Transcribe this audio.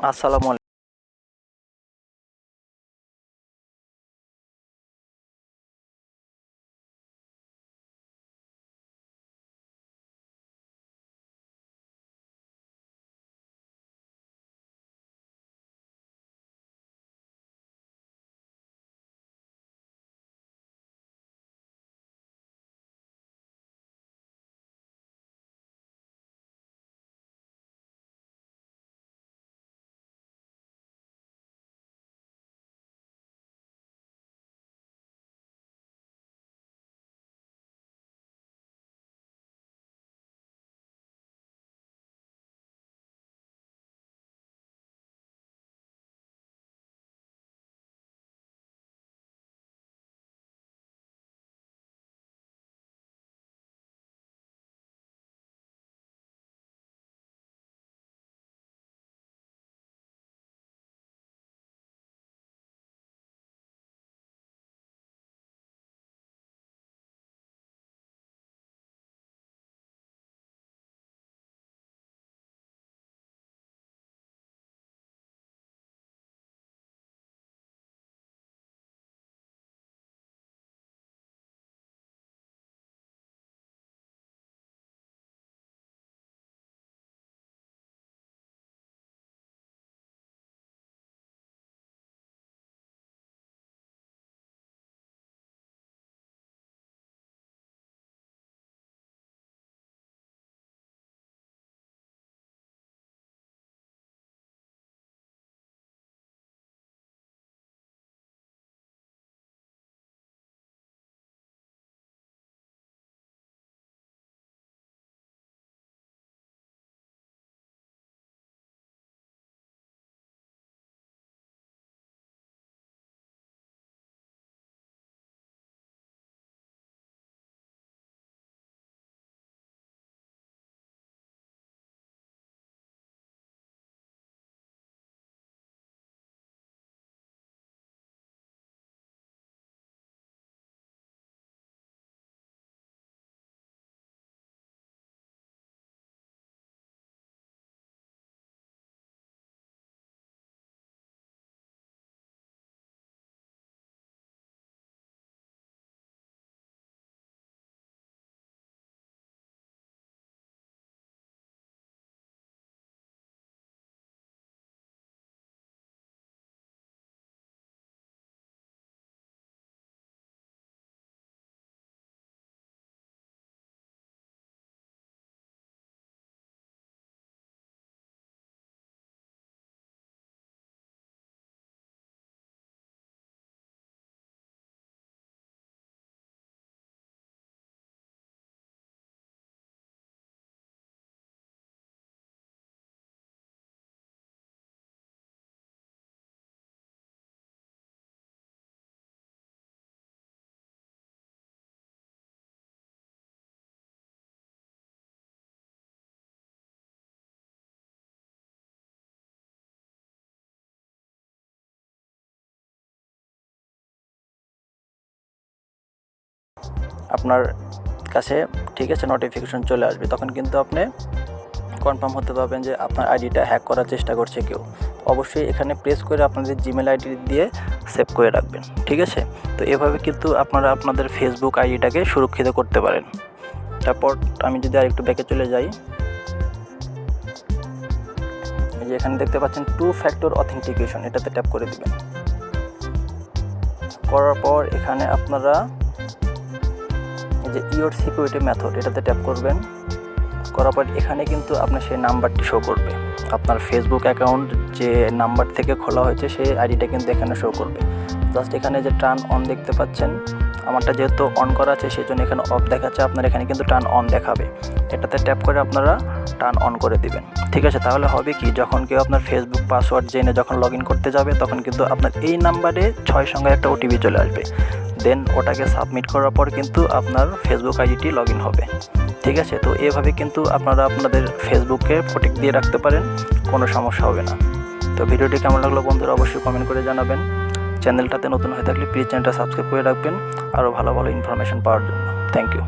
আসসালামু আলাইকুম। আপনার কাছে ঠিক আছে নোটিফিকেশন চলে আসবে, তখন কিন্তু আপনি কনফার্ম হতে পারবেন যে আপনার আইডিটা হ্যাক করার চেষ্টা করছে কেউ। অবশ্যই এখানে প্রেস করে আপনাদের জিমেল আইডি দিয়ে সেভ করে রাখবেন, ঠিক আছে? তো এভাবে কিন্তু আপনারা আপনাদের ফেসবুক আইডিটাকে সুরক্ষিত করতে পারেন। তারপর আমি যদি আরেকটু ব্যাকে চলে যাই, এই যে এখানে দেখতে পাচ্ছেন 2 ফ্যাক্টর অথেন্টিকেশন, এটাতে ট্যাপ করে দিবেন। করার পর এখানে আপনারা এই যে ইওর সিকিউরিটি মেথড, এটাতে ট্যাপ করবেন। করার পর এখানে কিন্তু আপনার সেই নাম্বারটি শো করবে, আপনার ফেসবুক অ্যাকাউন্ট যে নাম্বার থেকে খোলা হয়েছে সেই আইডিটা কিন্তু এখানে শো করবে। জাস্ট এখানে যে টার্ন অন দেখতে পাচ্ছেন, আমারটা যেহেতু অন করা আছে সেই জন্য এখানে অফ দেখাচ্ছে, আপনার এখানে কিন্তু টার্ন অন দেখাবে। এটাতে ট্যাপ করে আপনারা টার্ন অন করে দিবেন, ঠিক আছে? তাহলে হবে কি, যখন কেউ আপনার ফেসবুক পাসওয়ার্ড জেনে যখন লগ ইন করতে যাবে, তখন কিন্তু আপনার এই নাম্বারে 6 সংখ্যার একটা ওটিপি চলে আসবে। দেন ওটাকে সাবমিট করার পর কিন্তু আপনার ফেসবুক আইডিটি লগ ইন হবে, ঠিক আছে? তো এভাবে কিন্তু আপনারা আপনাদের ফেসবুককে প্রোটেক্ট দিয়ে রাখতে পারেন, কোনো সমস্যা হবে না। তো ভিডিওটি কেমন লাগলো বন্ধুরা অবশ্যই কমেন্ট করে জানাবেন। চ্যানেলটাতে নতুন হয়ে থাকলে প্লিজ চ্যানেলটা সাবস্ক্রাইব করে রাখবেন আরও ভালো ভালো ইনফরমেশন পাওয়ার জন্য। Thank you.